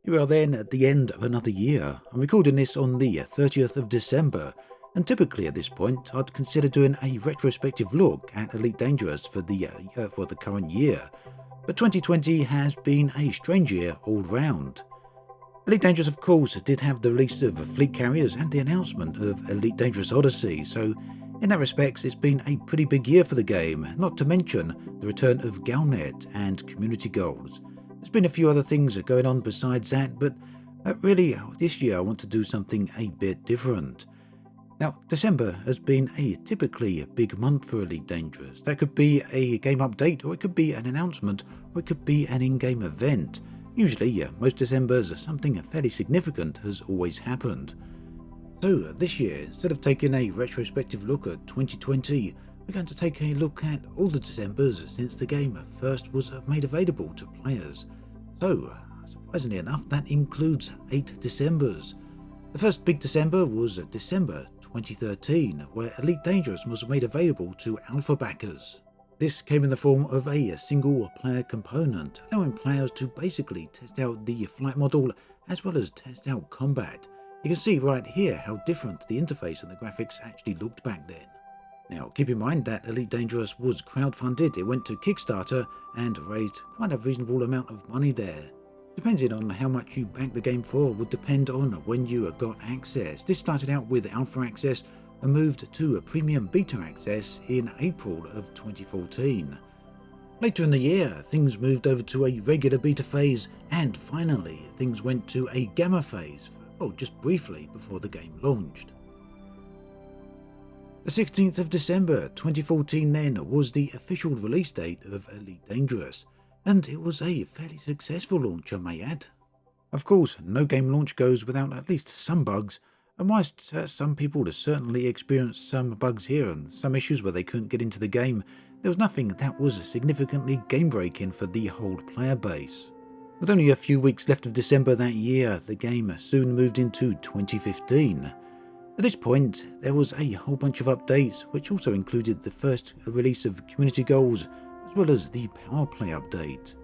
We are then at the end of another year. I'm recording this on the 30th of December, and typically at this point I'd consider doing a retrospective look at Elite Dangerous for the current year. But 2020 has been a strange year all round. Elite Dangerous, of course, did have the release of Fleet Carriers and the announcement of Elite Dangerous Odyssey, so in that respect it's been a pretty big year for the game, not to mention the return of Galnet and community goals. There's been a few other things going on besides that, but really this year I want to do something a bit different. Now, December has been a typically big month for Elite Dangerous. That could be a game update, or it could be an announcement, or it could be an in-game event. Usually, most Decembers, something fairly significant has always happened. So this year, instead of taking a retrospective look at 2020, we're going to take a look at all the Decembers since the game first was made available to players. So, surprisingly enough, that includes 8 Decembers. The first big December was December 2013, where Elite Dangerous was made available to alpha backers. This came in the form of a single player component, allowing players to basically test out the flight model as well as test out combat. You can see right here how different the interface and the graphics actually looked back then. Now, keep in mind that Elite Dangerous was crowdfunded. It went to Kickstarter and raised quite a reasonable amount of money there. Depending on how much you banked the game for would depend on when you got access. This started out with alpha access and moved to a premium beta access in April of 2014. Later in the year, things moved over to a regular beta phase, and finally things went to a gamma phase, just briefly before the game launched. The 16th of December 2014 then was the official release date of Elite Dangerous, and it was a fairly successful launch, I may add. Of course, no game launch goes without at least some bugs, and whilst some people have certainly experienced some bugs here and some issues where they couldn't get into the game, there was nothing that was significantly game-breaking for the whole player base. With only a few weeks left of December that year, the game soon moved into 2015. At this point, there was a whole bunch of updates, which also included the first release of community goals, as well as the power play update.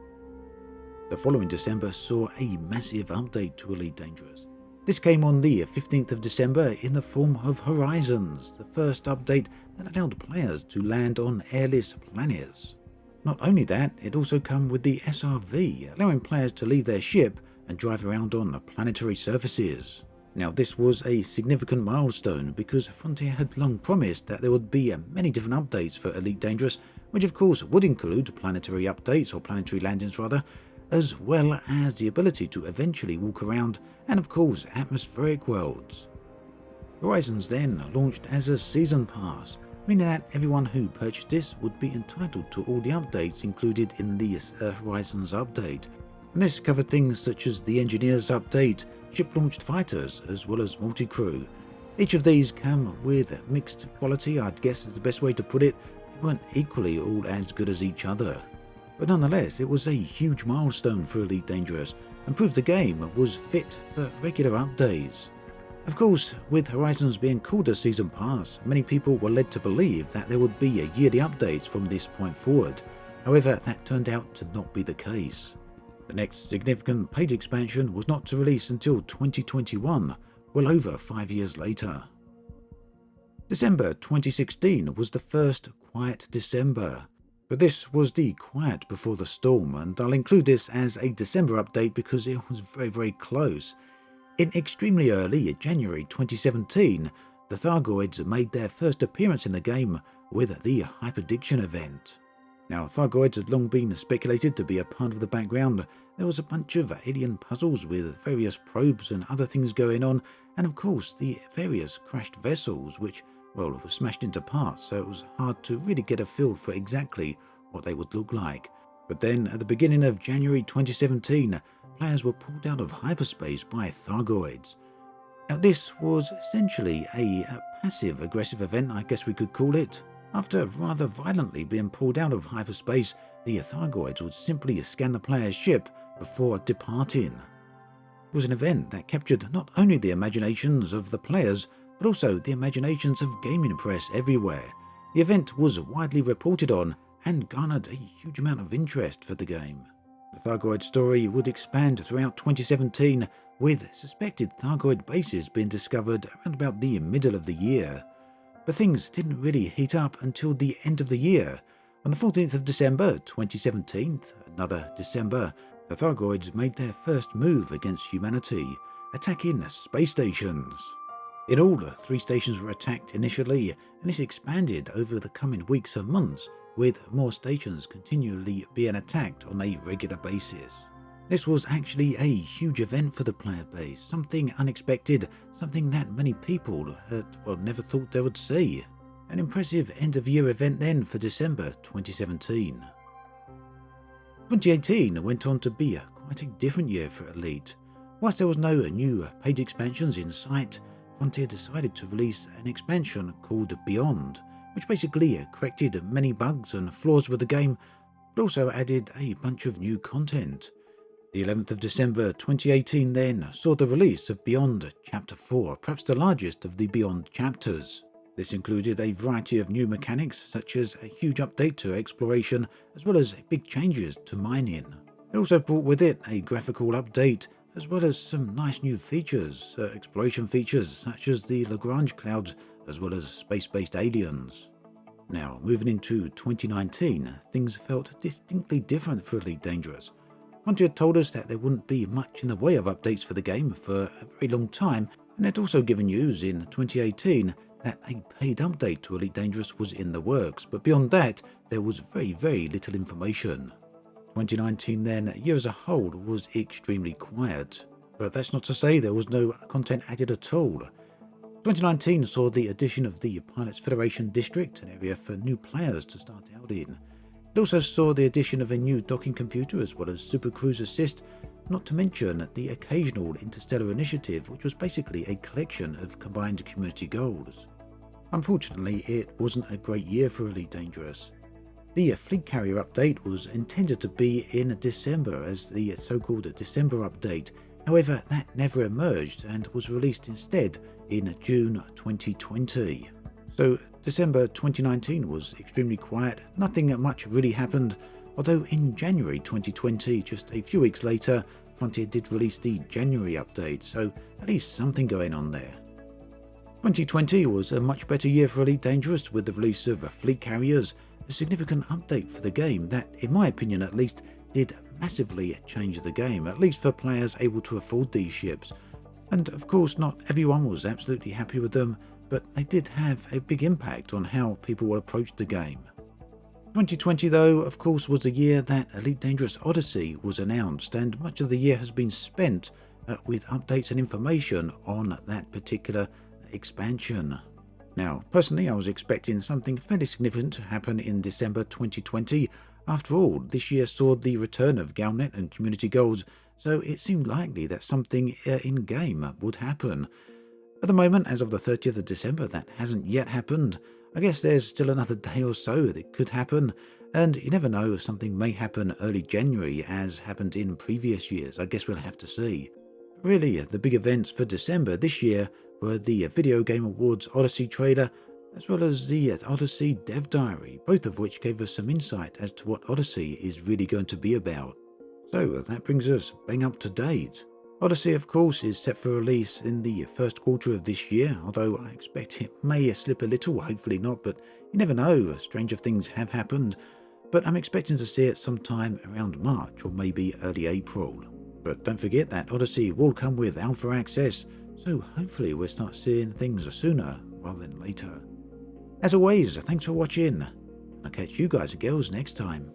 The following December saw a massive update to Elite Dangerous. This came on the 15th of December in the form of Horizons, the first update that allowed players to land on airless planets. Not only that, it also came with the SRV, allowing players to leave their ship and drive around on planetary surfaces. Now, this was a significant milestone because Frontier had long promised that there would be many different updates for Elite Dangerous, which of course would include planetary updates, or planetary landings rather, as well as the ability to eventually walk around, and of course atmospheric worlds. Horizons then launched as a season pass, meaning that everyone who purchased this would be entitled to all the updates included in the Horizons update. And this covered things such as the Engineers update, ship-launched fighters, as well as multi-crew. Each of these come with mixed quality, I'd guess is the best way to put it. They weren't equally all as good as each other. But nonetheless, it was a huge milestone for Elite Dangerous, and proved the game was fit for regular updates. Of course, with Horizons being called a Season Pass, many people were led to believe that there would be yearly updates from this point forward. However, that turned out to not be the case. The next significant paid expansion was not to release until 2021, well over 5 years later. December 2016 was the first quiet December. But this was the quiet before the storm, and I'll include this as a December update because it was very close. In extremely early January 2017, the Thargoids made their first appearance in the game with the Hyperdiction event. Now, Thargoids had long been speculated to be a part of the background. There was a bunch of alien puzzles with various probes and other things going on, and of course the various crashed vessels which, were smashed into parts, so it was hard to really get a feel for exactly what they would look like. But then, at the beginning of January 2017, players were pulled out of hyperspace by Thargoids. Now, this was essentially a passive-aggressive event, I guess we could call it. After rather violently being pulled out of hyperspace, the Thargoids would simply scan the player's ship before departing. It was an event that captured not only the imaginations of the players, but also the imaginations of gaming press everywhere. The event was widely reported on and garnered a huge amount of interest for the game. The Thargoid story would expand throughout 2017, with suspected Thargoid bases being discovered around about the middle of the year. But things didn't really heat up until the end of the year. On the 14th of December 2017, another December, the Thargoids made their first move against humanity, attacking space stations. In all, 3 stations were attacked initially, and this expanded over the coming weeks and months, with more stations continually being attacked on a regular basis. This was actually a huge event for the player base, something unexpected, something that many people had never thought they would see. An impressive end-of-year event then for December 2017. 2018 went on to be quite a different year for Elite. Whilst there was no new paid expansions in sight, Frontier decided to release an expansion called Beyond, which basically corrected many bugs and flaws with the game, but also added a bunch of new content. The 11th of December 2018 then saw the release of Beyond Chapter 4, perhaps the largest of the Beyond chapters. This included a variety of new mechanics, such as a huge update to exploration, as well as big changes to mining. It also brought with it a graphical update, as well as some nice new features, exploration features such as the Lagrange clouds, as well as space-based aliens. Now, moving into 2019, things felt distinctly different for Elite Dangerous. Frontier had told us that there wouldn't be much in the way of updates for the game for a very long time, and they'd also given news in 2018 that a paid update to Elite Dangerous was in the works, but beyond that, there was very little information. 2019 then, year as a whole, was extremely quiet, but that's not to say there was no content added at all. 2019 saw the addition of the Pilots Federation District, an area for new players to start out in. It also saw the addition of a new docking computer as well as Super Cruise Assist, not to mention the occasional Interstellar Initiative, which was basically a collection of combined community goals. Unfortunately, it wasn't a great year for Elite Dangerous. The Fleet Carrier update was intended to be in December as the so-called December update. However, that never emerged and was released instead in June 2020. So December 2019 was extremely quiet, nothing much really happened, although in January 2020, just a few weeks later, Frontier did release the January update, so at least something going on there. 2020 was a much better year for Elite Dangerous with the release of Fleet Carriers, a significant update for the game that, in my opinion at least, did massively change the game, at least for players able to afford these ships. And of course, not everyone was absolutely happy with them, but they did have a big impact on how people will approach the game. 2020 though, of course, was the year that Elite Dangerous Odyssey was announced, and much of the year has been spent with updates and information on that particular expansion. Now, personally, I was expecting something fairly significant to happen in December 2020. After all, this year saw the return of Galnet and community goals, so it seemed likely that something in-game would happen. At the moment, as of the 30th of December, that hasn't yet happened. I guess there's still another day or so that it could happen, and you never know, something may happen early January as happened in previous years. I guess we'll have to see. Really, the big events for December this year were the Video Game Awards Odyssey trailer, as well as the Odyssey Dev Diary, both of which gave us some insight as to what Odyssey is really going to be about. So that brings us bang up to date. Odyssey, of course, is set for release in the first quarter of this year, although I expect it may slip a little, hopefully not, but you never know, stranger things have happened. But I'm expecting to see it sometime around March or maybe early April. But don't forget that Odyssey will come with alpha access, so hopefully we'll start seeing things sooner rather than later. As always, thanks for watching, and I'll catch you guys and girls next time.